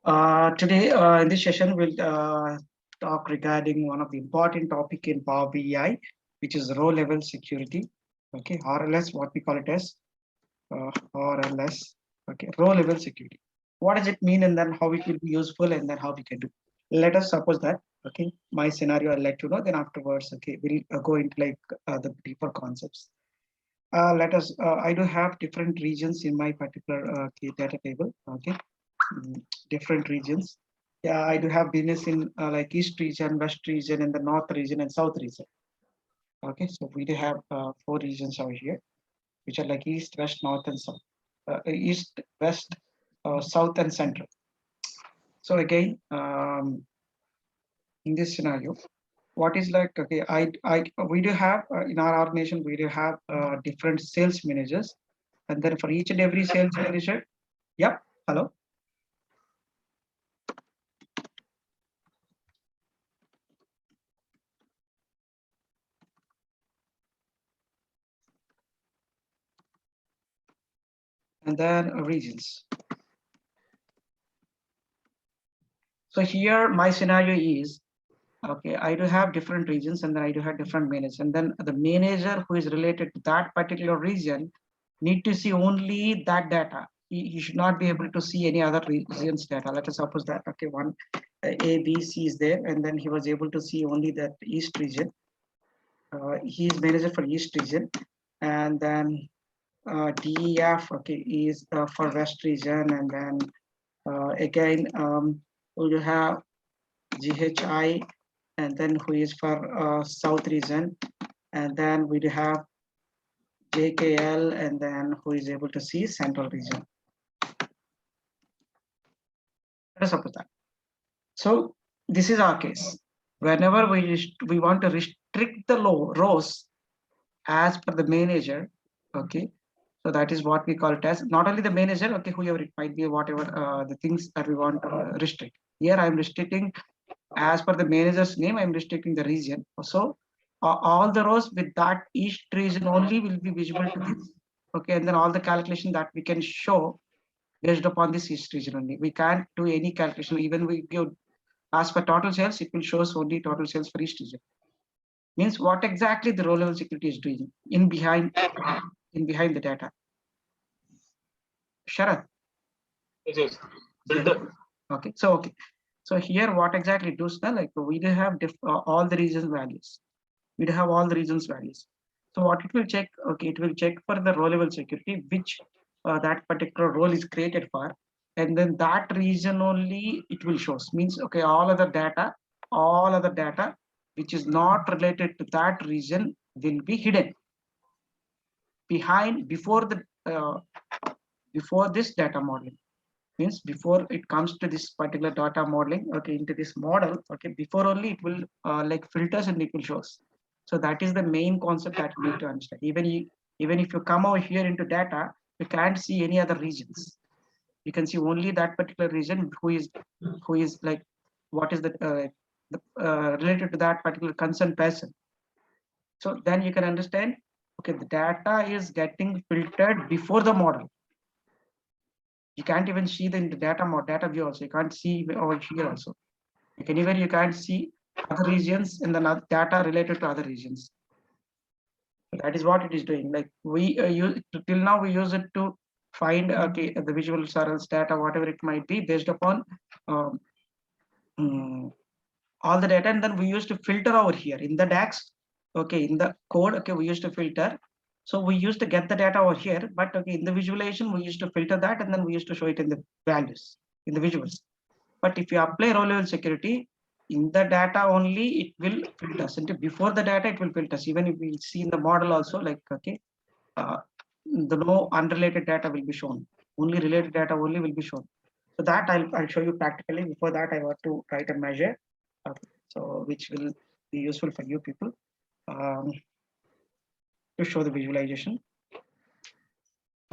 Today, in this session, we'll talk regarding one of the important topic in Power BI, which is row level security. Okay, RLS, what we call it as RLS. Okay, row level security. What does it mean, and then how it will be useful, and then how we can do. Let us suppose that. Okay, my scenario I'll let you know. Then afterwards, okay, we'll go into like the deeper concepts. Let us. I do have different regions in my particular data table. Okay, different regions. Yeah, I do have business in like East region, West region, and the North region and South region. Okay, so we do have four regions over here, which are like East, West, North, and South. East, West, South, and Central. So again, in this scenario, what is like okay, we do have in our organization we do have different sales managers, and then for each and every sales manager, yep, hello. And then regions. So here my scenario is, okay, I do have different regions and then I do have different managers. And then the manager who is related to that particular region need to see only that data. He should not be able to see any other regions data. Let us suppose that, okay, one A, B, C is there, and then he was able to see only that East region. He is manager for East region. And then DEF, okay, is for West region. And then again, we have GHI, and then who is for South region, and then we do have JKL, and then who is able to see Central region. Let us suppose that. So this is our case. Whenever we want to restrict the rows as per the manager, okay. So that is what we call it as not only the manager, okay, whoever it might be, whatever the things that we want to restrict. Here I am restricting as per the manager's name, I'm restricting the region. So all the rows with that each region only will be visible to this. Okay, and then all the calculation that we can show based upon this each region only. We can't do any calculation. Even we give as per total sales, it will show us only total sales for each region. Means what exactly the row level security is doing in behind the data. Sharath. Yes. Filter. Okay, so okay. So here what exactly it does now, like we do have all the regions values. We do have all the regions values. So what it will check, okay, it will check for the row level security, which that particular role is created for, and then that region only it will shows. Means okay, all other data which is not related to that region will be hidden behind before this data modeling. Means before it comes to this particular data modeling, okay, into this model, okay, before only it will like filters and it will shows. So that is the main concept that you need to understand. Even if you come over here into data, you can't see any other regions. You can see only that particular region who is like what is the related to that particular concerned person. So then you can understand, okay, the data is getting filtered before the model. You can't even see the data view also. You can't see over here also. You can't see other regions in the data related to other regions. That is what it is doing. Like we use till now, we use it to find okay the visual else data, whatever it might be, based upon um, all the data, and then we used to filter over here in the DAX. Okay, in the code, okay, we used to filter. So we used to get the data over here, but okay, in the visualization, we used to filter that, and then we used to show it in the values, in the visuals. But if you apply row level security, in the data only, it will filter. And before the data, it will filter. Even if we see in the model also, like, okay, the no unrelated data will be shown. Only related data only will be shown. So that I'll show you practically. Before that, I want to write a measure. Okay, so which will be useful for you people to show the visualization.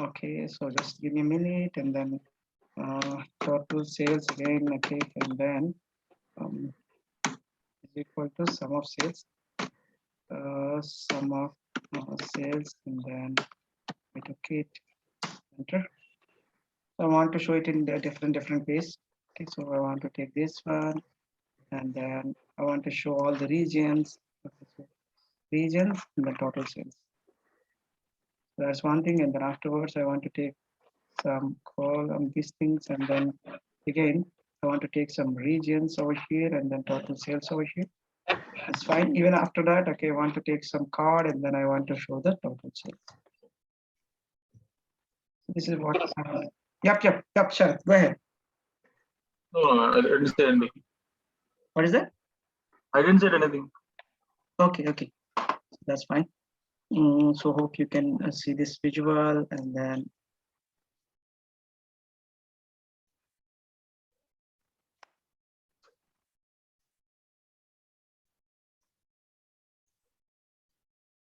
Okay, so just give me a minute, and then total sales again. Okay, and then is equal to sum of sales, sum of sales, and then okay, enter. So I want to show it in the different ways. Okay, so I want to take this one, and then I want to show all the regions. Okay, so regions and the total sales. So that's one thing, and then afterwards I want to take some column these things, and then again I want to take some regions over here, and then total sales over here. It's fine. Even after that, okay, I want to take some card, and then I want to show the total sales. This is what. Yep. Sure. Go ahead. No, I didn't say anything. What is that? I didn't say anything. Okay. That's fine. So hope you can see this visual, and then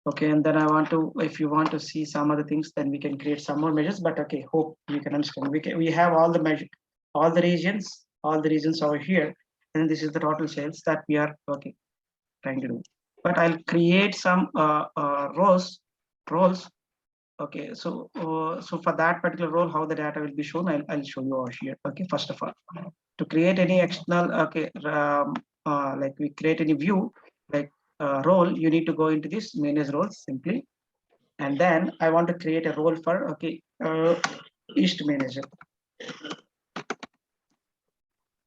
okay, and then I want to, if you want to see some other things, then we can create some more measures. But okay, hope you can understand. We have all the measure, all the regions over here, and this is the total sales that we are trying to do. But I'll create some roles. Okay, so for that particular role, how the data will be shown, I'll show you over here. Okay, first of all, to create any external, like we create any view, like role, you need to go into this manage roles simply, and then I want to create a role for East manager.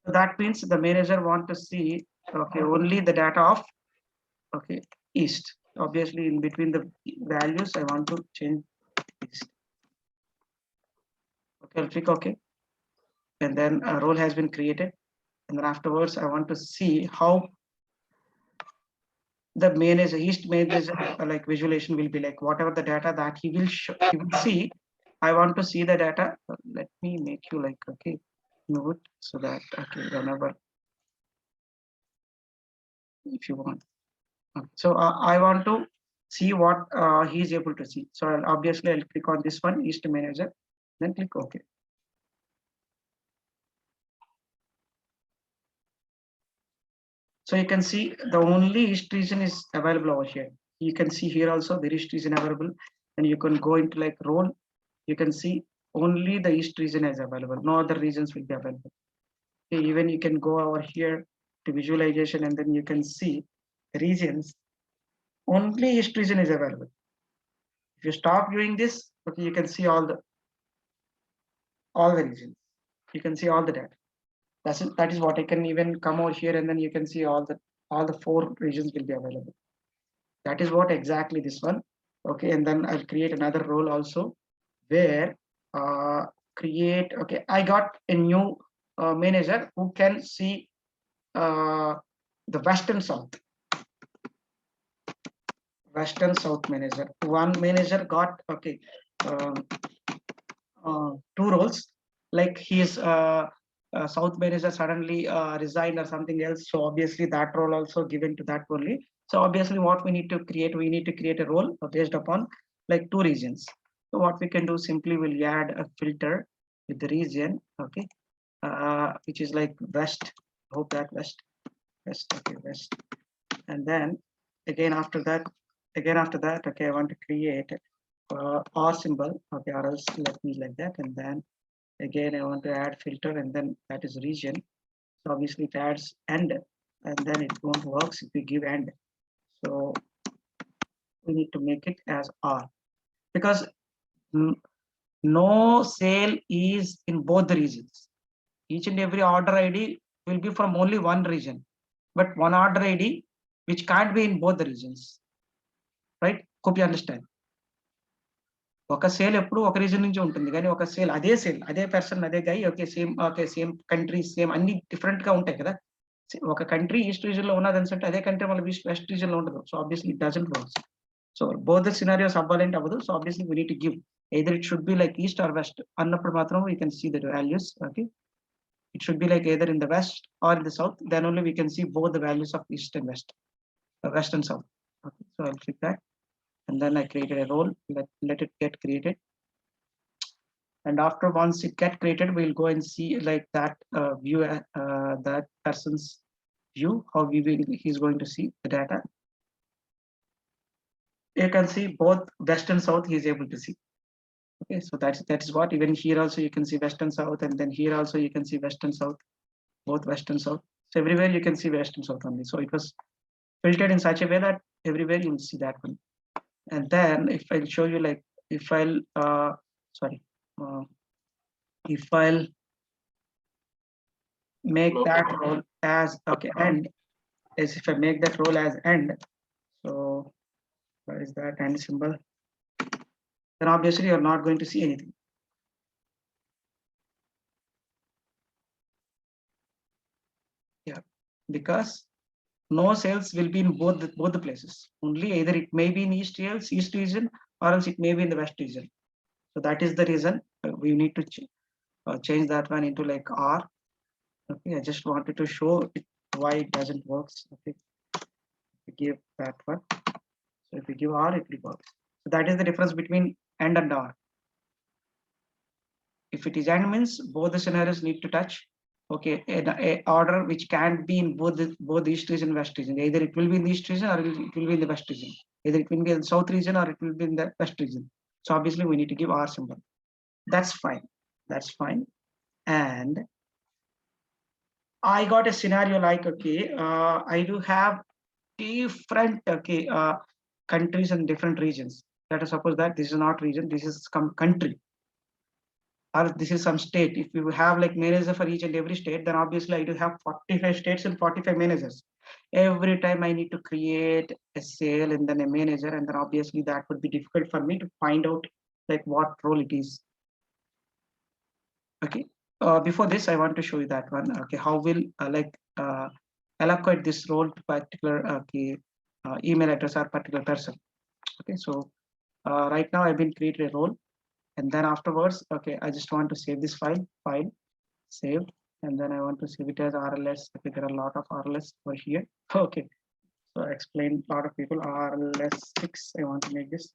So that means the manager want to see only the data of East. Obviously, in between the values, I want to change East. Okay, I'll click OK, and then a role has been created, and then afterwards I want to see how the manager, East manager, like visualization will be like. Whatever the data that he will see, I want to see the data. Let me make you like note, so that whenever, if you want. So I want to see what he is able to see. So obviously I'll click on this one, East manager, then click OK. So you can see the only East region is available over here. You can see here also the East region available, and you can go into like role. You can see only the East region is available. No other regions will be available. Okay, even you can go over here to visualization, and then you can see the regions. Only East region is available. If you stop doing this, okay, you can see all the regions. You can see all the data. That is what I can even come over here, and then you can see all the 4 regions will be available. That is what exactly this one. Okay, and then I'll create another role also, where create. Okay, I got a new manager who can see the western south manager. One manager got 2 roles, like his south manager suddenly resigned or something else, so obviously that role also given to that only. So obviously what we need to create a role based upon like 2 regions. So what we can do, simply we'll add a filter with the region, which is like west. Hope that west, west. And then again after that, I want to create or symbol, or else let me like that, and then again I want to add filter, and then that is region. So obviously it adds and then it won't work if we give and. So we need to make it as R, because no sale is in both the regions. Each and every order ID will be from only one region, but one order ID which can't be in both the regions, right? Hope you understand. ఒక sale ఎప్పుడు ఒక reason నుంచి ఉంటుంది, కానీ ఒక sale అదే person అదే గై same country same అన్ని డిఫరెంట్ గా ఉంటాయి కదా. ఒక కంట్రీ ఈస్ట్ రీజన్ లో ఉన్నదని అంటే అదే కంట్రీ మళ్ళీ వెస్ట్ రీజన్ లో ఉండదు. So obviously it doesn't work. So both the scenarios అవ్వాలంటే అవ్వదు. So obviously we need to give either it should be like east or west అన్నప్పుడు మాత్రం we can see the values. Okay, it should be like either in the west or in the south, then only we can see both the values of east and west, west and south. Okay, so I'll click that, and then I created a role. Let it get created, and after once it get created, we'll go and see like that view, that person's view, how he's going to see the data. You can see both west and south he is able to see. Okay, so that is what, even here also you can see west and south, and then here also you can see west and south. both west and south. So everywhere you can see west and south only. So it was filtered in such a way that everywhere you will see that one. And then if I'll show you, like, if I'll sorry, if I'll make that role as end, is if I make that role as end, so where is that end symbol? Then obviously you're not going to see anything. Yeah, because no sales will be in both the places. Only either it may be in east region, or else it may be in the west region. So that is the reason we need to change that one into like R. Okay, I just wanted to show it why it doesn't work. Okay, we give that one. So if we give R, it will work. So that is the difference between AND and OR. If it is AND means both the scenarios need to touch. Okay, a order which can't be in both the east region and west region. Either it will be in the east region or it will be in the west region. Either it will be in the south region or it will be in the west region. So obviously we need to give R symbol. That's fine. That's fine. And I got a scenario like, okay, I do have different countries and different regions. Let us suppose that this is not region, this is country, or this is some state. If you have like manager for each and every state, then obviously I do have 45 states and 45 managers. Every time I need to create a sale and then a manager, and then obviously that would be difficult for me to find out like what role it is. Okay, before this I want to show you that one. Okay, how will allocate this role to particular email address or particular person. Okay, so right now I've been created a role, and then afterwards, okay, I just want to save this file, save, and then I want to save it as RLS. Okay, there are a lot of RLS over here. Okay, so I explained a lot of people RLS6. I want to make this.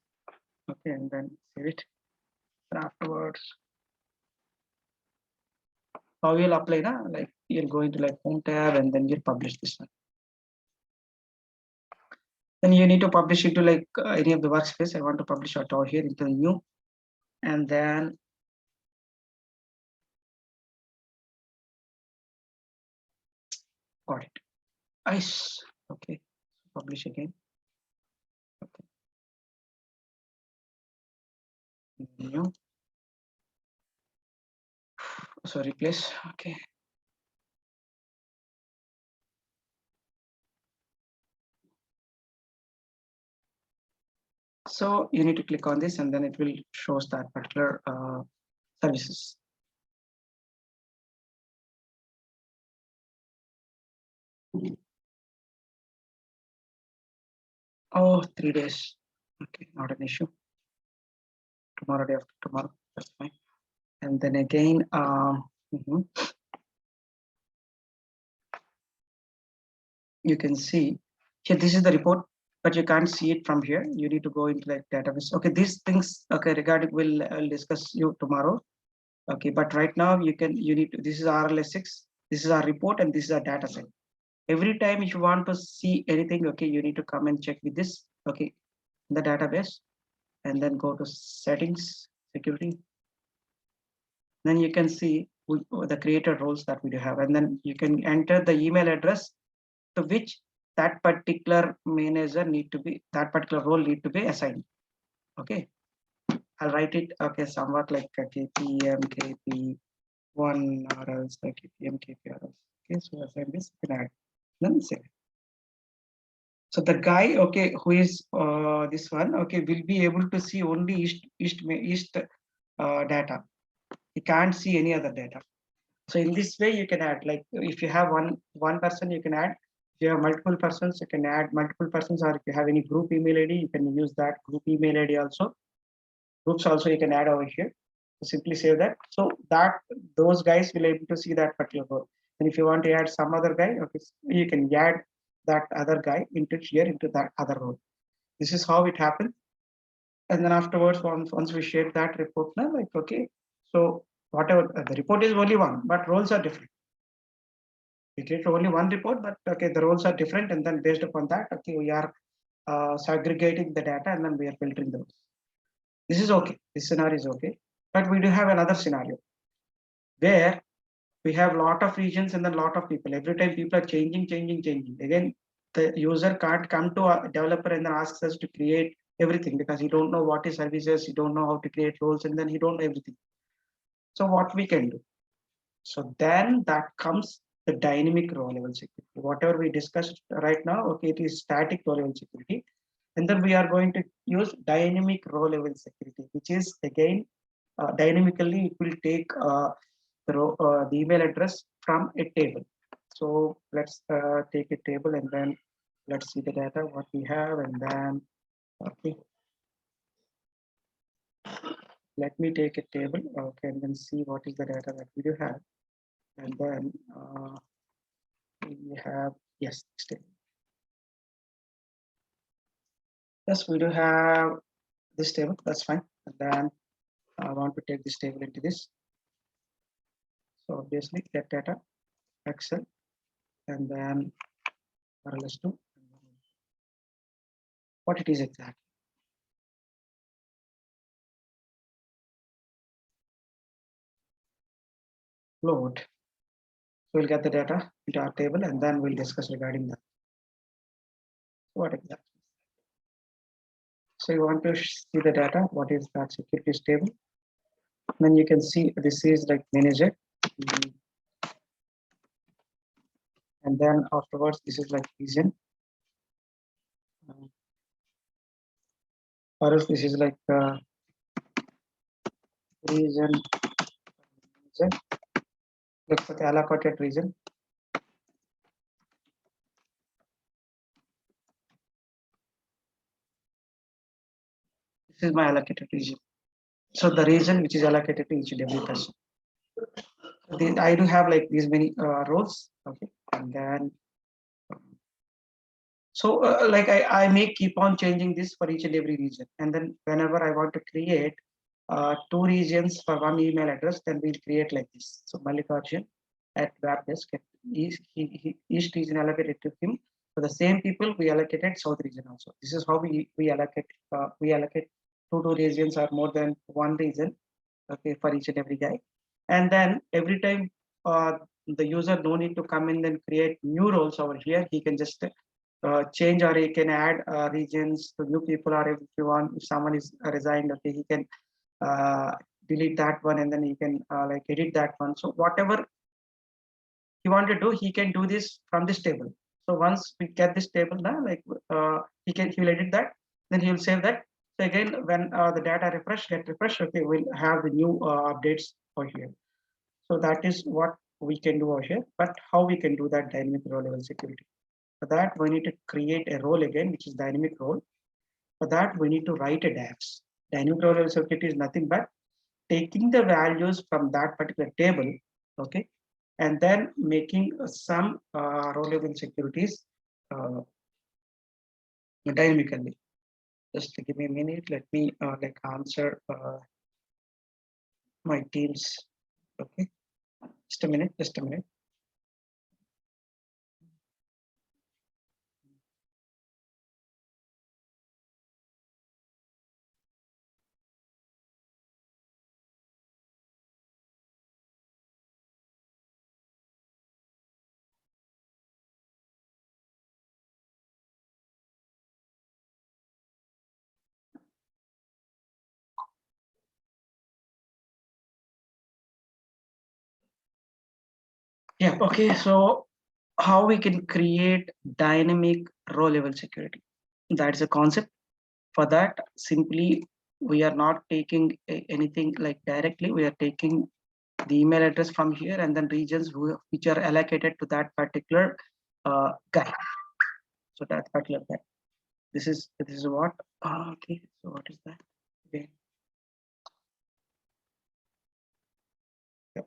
Okay, and then save it. And afterwards, how you'll apply now? Like you'll go into like home tab and then you'll publish this one. Then you need to publish it to like any of the workspace. I want to publish it out here into new, and then got it. Nice. Okay, publish again. Okay, new. So replace. Okay. So you need to click on this, and then it will shows that particular services. Oh, 3 days. Okay, not an issue. Tomorrow, day after tomorrow, that's fine. And then again, you can see here, this is the report, but you can't see it from here. You need to go into like database. Okay, these things, okay, regarding we'll discuss you tomorrow. Okay, but right now you need to, this is RLS6, this is our report, and this is our data set. Every time if you want to see anything, okay, you need to come and check with this, okay, in the database, and then go to settings, security. Then you can see the creator roles that we do have, and then you can enter the email address to which that particular manager that particular role need to be assigned. Okay, I'll write it, okay, somewhat like KPM, KP1 or else like KPM, KP or else. Okay, so assign this, you can add, then save. So the guy, okay, who is this one, okay, will be able to see only east data. He can't see any other data. So in this way, you can add, like if you have one person, you can add. If you have multiple persons, you can add multiple persons, or if you have any group email ID, you can use that group email ID also. Groups also you can add over here. So simply save that. So that those guys will able to see that particular role. And if you want to add some other guy, okay, you can add that other guy into that other role. This is how it happens. And then afterwards, once we share that report now, like okay, so whatever the report is only one, but roles are different. We create only one report, but okay, the roles are different, and then based upon that, okay, we are segregating the data, and then we are filtering those. This is okay. This scenario is okay, but we do have another scenario where we have lot of regions and then lot of people. Every time people are changing. Again, the user can't come to a developer and then asks us to create everything because he don't know what is services, he don't know how to create roles, and then he don't know everything. So what we can do? So then that comes the dynamic row level security. Whatever we discussed right now, okay, it is static row level security. And then we are going to use dynamic row level security, which is again dynamically it will take the email address from a table. So let's take a table and then let's see the data what we have, and then okay, let me take a table, okay, and then see what is the data that we do have, and then we have yes table. Yes, we do have this table. That's fine. And then I want to take this table into this. So obviously get data, Excel, and then RLS2. What it is exactly. Load. So we'll get the data into our table and then we'll discuss regarding that. What exactly? So you want to see the data, what is that securities table? Then you can see this is like manager. And then afterwards, this is like region. Or else this is like region, let's put the allocated region. This is my allocated region. So the region which is allocated to each and every person. I do have like these many rows, okay, and then so like I may keep on changing this for each and every region, and then whenever I want to create two regions for one email address, then we'll create like this. So Mallikarjun at Webdesk, each region allocated to him. For the same people, we allocated South region also. This is how we allocate two regions or more than one region, okay, for each and every guy. And then every time the user no need to come in and create new roles over here, he can just change, or he can add regions to new people, or if you want, if someone is resigned, okay, he can delete that one and then he can like edit that one. So whatever he want to do, he can do this from this table. So once we get this table now, like he will edit that, then he will save that. So again, when the data get refresh, okay, we'll have the new updates over here. So that is what we can do over here. But how we can do that dynamic row level security? For that, we need to create a role again, which is dynamic role. For that, we need to write a DAX. Dynamic row level security is nothing but taking the values from that particular table, okay, and then making some row level securities dynamically. Just give me a minute. Let me like answer my teams. Okay, just a minute. Just a minute. Yeah. Okay. So how we can create dynamic row level security? That's a concept. For that, simply we are not taking anything like directly. We are taking the email address from here and then regions which are allocated to that particular guy. So that particular guy. This is what. Okay. So what is that? Okay. Yep.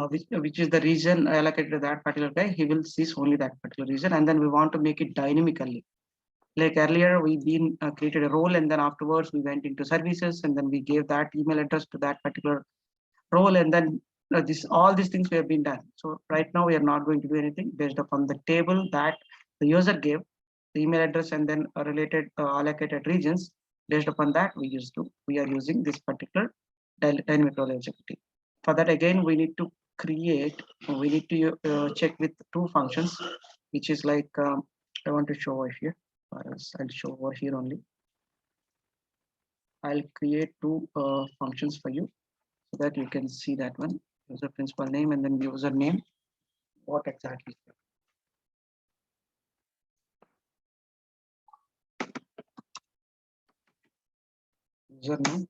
Which is the region allocated to that particular guy. He will see only that particular region, and then we want to make it dynamically. Like earlier, we been created a role, and then afterwards we went into services, and then we gave that email address to that particular role, and then all these things we have been done. So right now we are not going to do anything based upon the table that the user gave, the email address, and then related allocated regions. Based upon that, we are using this particular dynamic role security. For that, again, we need to check with two functions, which is like, I want to show over here, or else I'll show over here only. I'll create two functions for you so that you can see that one, user principal name and then username. What exactly? Username.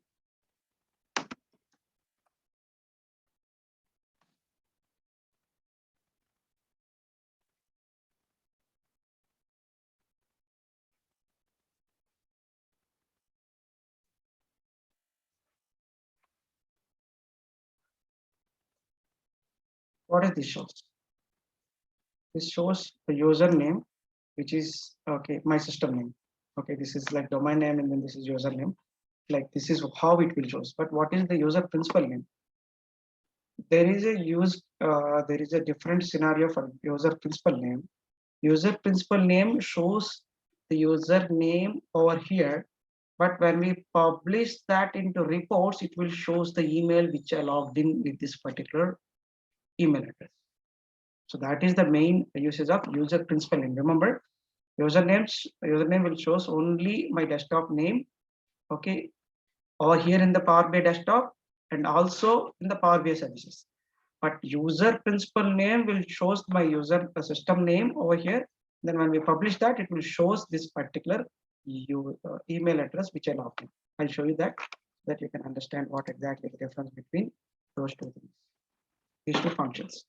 What is this shows? This shows the username, which is okay, my system name. Okay, this is like domain name, and then this is username. Like this is how it will shows. But what is the user principal name? There is a different scenario for user principal name. User principal name shows the user name over here, but when we publish that into reports, it will shows the email which I logged in with this particular email address. So that is the main usage of user principal name. Remember, username will shows only my desktop name, okay, or here in the Power BI desktop and also in the Power BI services. But user principal name will shows my user system name over here. Then when we publish that, it will shows this particular email address which I logged in. I'll show you that you can understand what exactly the difference between those two things, these two functions.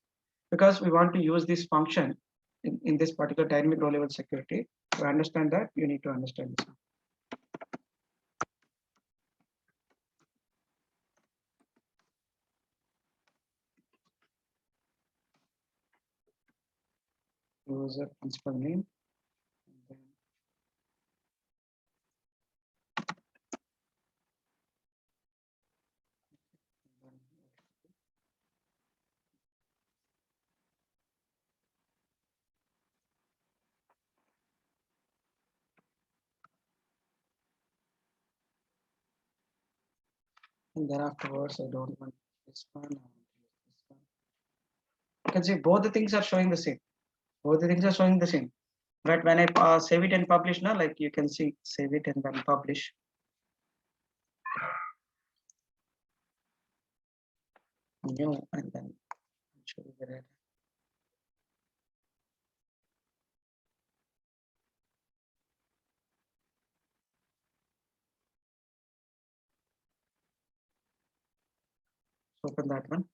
Because we want to use this function in this particular dynamic row level security. To understand that, you need to understand this. User principal name. And then afterwards, I don't want this one. I want this one. You can see both the things are showing the same. Both the things are showing the same. But when I save it and publish now, like you can see, save it and then publish. New and then show you the data. Open that one.